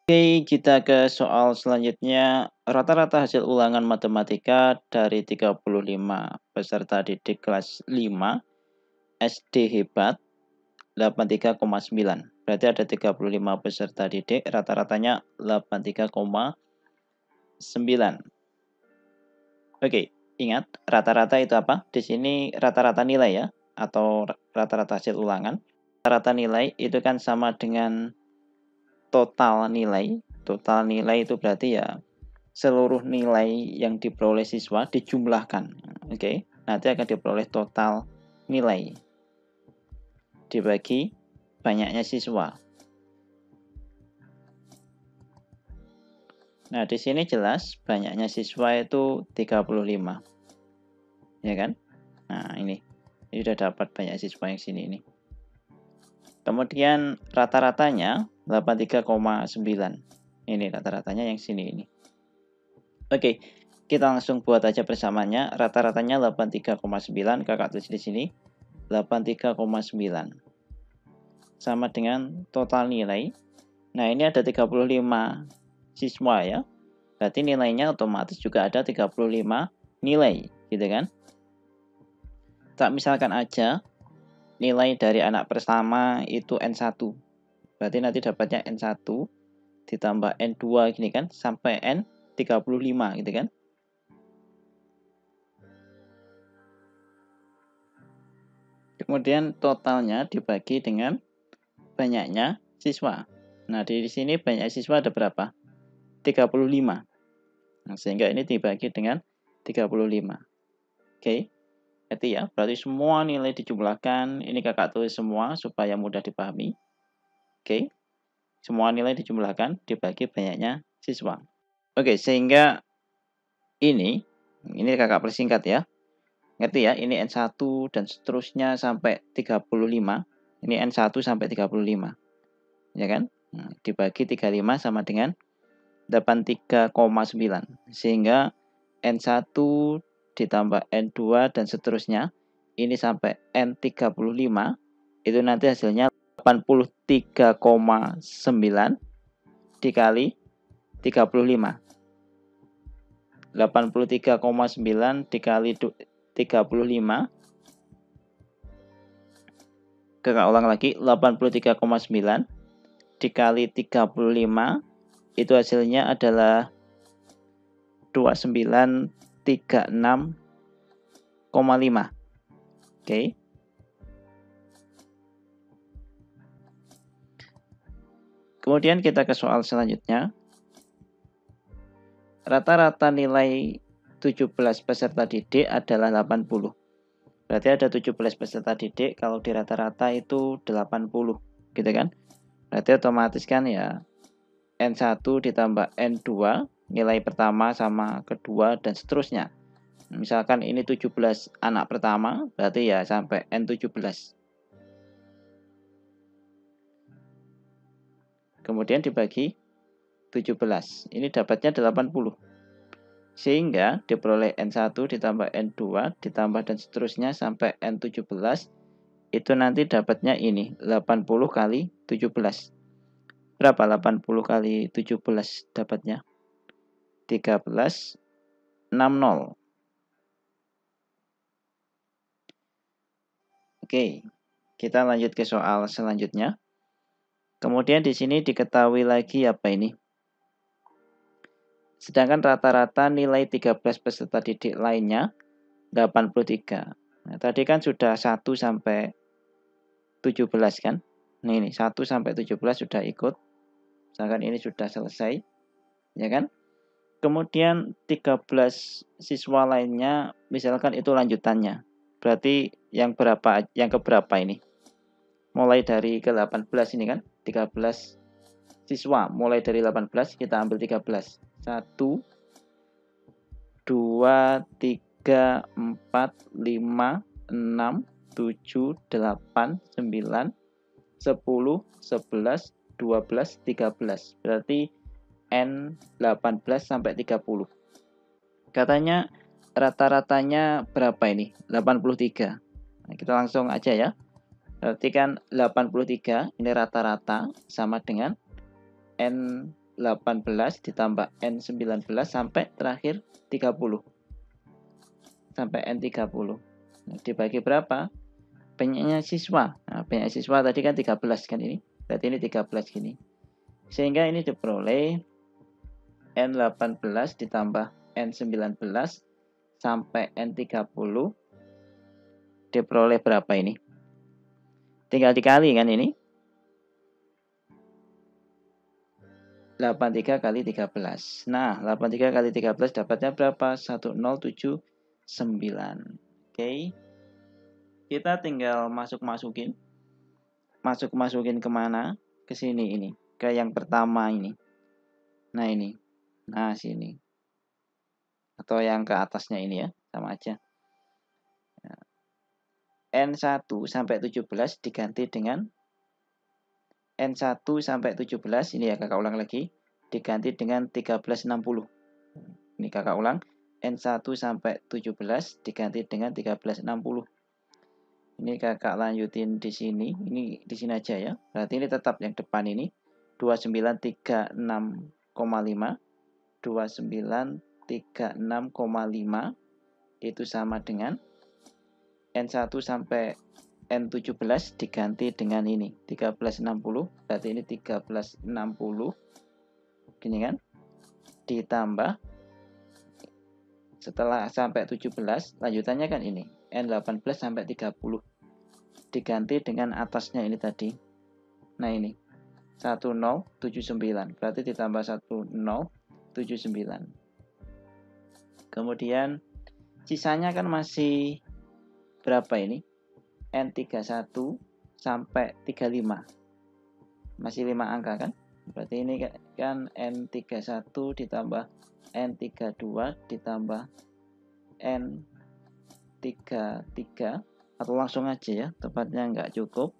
Oke, kita ke soal selanjutnya. Rata-rata hasil ulangan matematika dari 35 peserta didik kelas 5 SD hebat 83,9. Berarti ada 35 peserta didik, rata-ratanya 83,9. Oke, ingat rata-rata itu apa? Di sini rata-rata nilai ya, atau rata-rata hasil ulangan. Rata-rata nilai itu kan sama dengan total nilai. Total nilai itu berarti ya seluruh nilai yang diperoleh siswa dijumlahkan. Oke, nanti akan diperoleh total nilai dibagi banyaknya siswa. Nah, di sini jelas banyaknya siswa itu 35. Ya kan? Nah, ini sudah dapat banyak siswa yang sini ini. Kemudian rata-ratanya 83,9. Ini rata-ratanya yang sini ini. Oke, kita langsung buat aja persamaannya. Rata-ratanya 83,9, kakak tulis di sini. 83,9 sama dengan total nilai. Nah, ini ada 35 siswa ya. Berarti nilainya otomatis juga ada 35 nilai, gitu kan? Tak misalkan aja nilai dari anak pertama itu N1. Berarti nanti dapatnya N1 ditambah N2 gini kan sampai N35 gitu kan? Kemudian totalnya dibagi dengan banyaknya siswa. Nah, di sini banyak siswa ada berapa? 35. Nah, sehingga ini dibagi dengan 35. Oke. Berarti semua nilai dijumlahkan. Ini kakak tulis semua supaya mudah dipahami. Oke. Semua nilai dijumlahkan dibagi banyaknya siswa. Oke, sehingga ini kakak persingkat ya. Ngerti ya, ini N1 dan seterusnya sampai 35. Ini N1 sampai 35. Ya kan? Nah, dibagi 35 sama dengan 83,9. Sehingga N1 ditambah N2 dan seterusnya. Ini sampai N35. Itu nanti hasilnya 83,9 dikali 35. 83,9 dikali 35. Kakak ulang lagi, 83,9 dikali 35 itu hasilnya adalah 2936,5. Oke. Kemudian kita ke soal selanjutnya. Rata-rata nilai 17 peserta didik adalah 80. Berarti ada 17 peserta didik, kalau di rata-rata itu 80, gitu kan? Berarti otomatis kan ya N1 ditambah N2, nilai pertama sama kedua dan seterusnya. Misalkan ini 17 anak pertama, berarti ya sampai N17. Kemudian dibagi 17. Ini dapatnya 80. Sehingga diperoleh N1 ditambah N2 ditambah dan seterusnya sampai N17. Itu nanti dapatnya ini 80 kali 17. Berapa 80 kali 17 dapatnya? 1360. Oke, kita lanjut ke soal selanjutnya. Kemudian di sini diketahui lagi apa ini? Sedangkan rata-rata nilai 13 peserta didik lainnya 83. Nah, tadi kan sudah 1 sampai 17 kan? Nah, ini 1 sampai 17 sudah ikut. Misalkan ini sudah selesai, ya kan? Kemudian 13 siswa lainnya misalkan itu lanjutannya. Berarti yang berapa? Yang keberapa ini? Mulai dari ke-18 ini kan? 13 siswa. Mulai dari 18 kita ambil 13. 1 2 3 4 5 6 7 8 9 10 11 12 13. Berarti N18 sampai 30. Katanya rata-ratanya berapa ini? 83. Nah, kita langsung aja ya. Berarti kan 83 ini rata-rata sama dengan N18 18 ditambah N19 sampai terakhir 30. Sampai N30. Nah, dibagi berapa? Banyaknya siswa. Nah, banyak siswa tadi kan 13 kan ini. Berarti ini 13 gini. Sehingga ini diperoleh N18 ditambah N19 sampai N30 diperoleh berapa ini? Tinggal dikali kan ini. 83 kali 13. Nah, 83 kali 13 dapatnya berapa? 1079. Oke. Kita tinggal masukin kemana? Ke sini ini. Ke yang pertama ini. Nah, ini. Nah, sini. Atau yang ke atasnya ini ya. Sama aja. N1 sampai 17 diganti dengan N1 sampai 17, ini ya kakak ulang lagi, diganti dengan 1360. Ini kakak ulang, N1 sampai 17 diganti dengan 1360. Ini kakak lanjutin di sini, ini di sini aja ya. Berarti ini tetap yang depan ini 2936,5, 2936,5 itu sama dengan N1 sampai N17 diganti dengan ini 1360, berarti ini 1360 gini kan, ditambah setelah sampai 17 lanjutannya kan ini N18 sampai 30 diganti dengan atasnya ini tadi. Nah ini 1079, berarti ditambah 1079. Kemudian sisanya kan masih berapa ini? N31 sampai 35. Masih 5 angka kan? Berarti ini kan N31 ditambah N32 ditambah N33, atau langsung aja ya, tepatnya nggak cukup.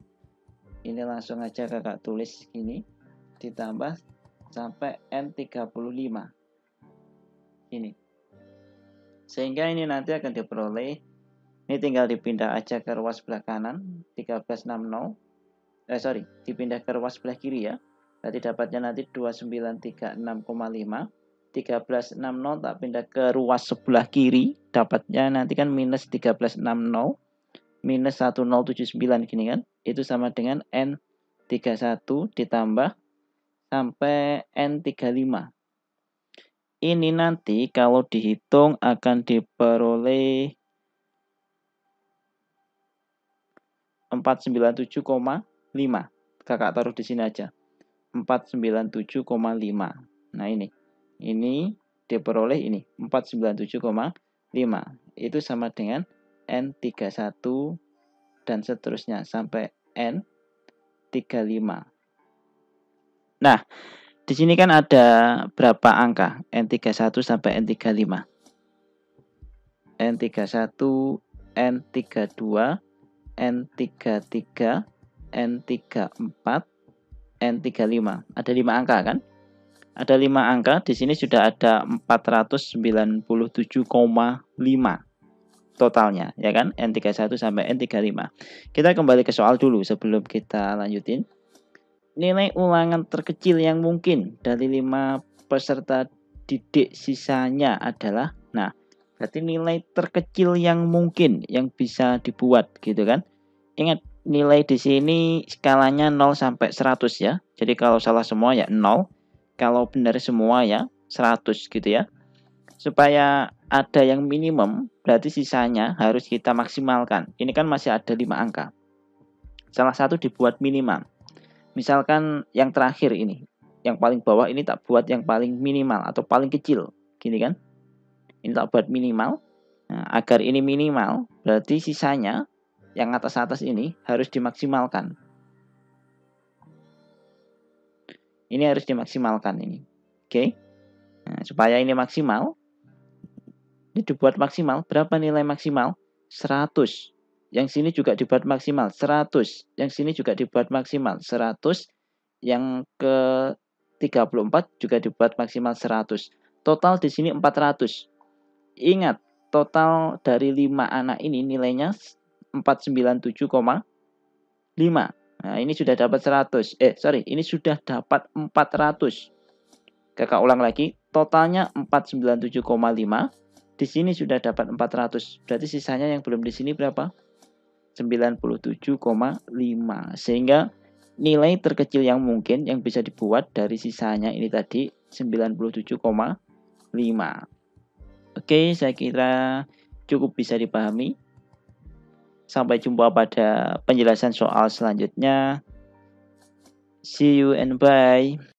Ini langsung aja kakak tulis gini, ditambah sampai N35. Ini. Sehingga ini nanti akan diperoleh, ini tinggal dipindah aja ke ruas sebelah kanan 1360. Dipindah ke ruas sebelah kiri ya. Berarti dapatnya nanti 2936,5. 1360 tak pindah ke ruas sebelah kiri, dapatnya nanti kan minus 1360 minus 1079 gini kan. Itu sama dengan N31 ditambah sampai N35. Ini nanti kalau dihitung akan diperoleh 497,5. Kakak taruh di sini aja. 497,5. Nah, ini diperoleh ini 497,5. Itu sama dengan N31 dan seterusnya sampai N35. Nah, di sini kan ada berapa angka? N31 sampai N35. N31, N32, N33, N34, N35. Ada 5 angka kan? Ada 5 angka. Di sini sudah ada 497,5 totalnya, ya kan? N31 sampai N35. Kita kembali ke soal dulu sebelum kita lanjutin. Nilai ulangan terkecil yang mungkin dari 5 peserta didik sisanya adalah, nah, berarti nilai terkecil yang mungkin yang bisa dibuat gitu kan. Ingat, nilai di sini skalanya 0 sampai 100 ya. Jadi kalau salah semua ya 0, kalau benar semua ya 100 gitu ya. Supaya ada yang minimum, berarti sisanya harus kita maksimalkan. Ini kan masih ada 5 angka. Salah satu dibuat minimal. Misalkan yang terakhir ini, yang paling bawah ini tak buat yang paling minimal atau paling kecil, gini kan? Ini tak buat minimal. Nah, agar ini minimal, berarti sisanya yang atas-atas ini harus dimaksimalkan. Ini harus dimaksimalkan ini. Oke. Nah, supaya ini maksimal, ini dibuat maksimal. Berapa nilai maksimal? 100. Yang sini juga dibuat maksimal 100. Yang sini juga dibuat maksimal 100. Yang ke 34 juga dibuat maksimal 100. Total di sini 400. Ingat, total dari 5 anak ini nilainya 497,5. Nah, ini sudah dapat 100. Ini sudah dapat 400. Kakak ulang lagi, totalnya 497,5. Di sini sudah dapat 400. Berarti sisanya yang belum di sini berapa? 97,5. Sehingga nilai terkecil yang mungkin yang bisa dibuat dari sisanya ini tadi 97,5. Oke, saya kira cukup bisa dipahami. Sampai jumpa pada penjelasan soal selanjutnya. See you and bye.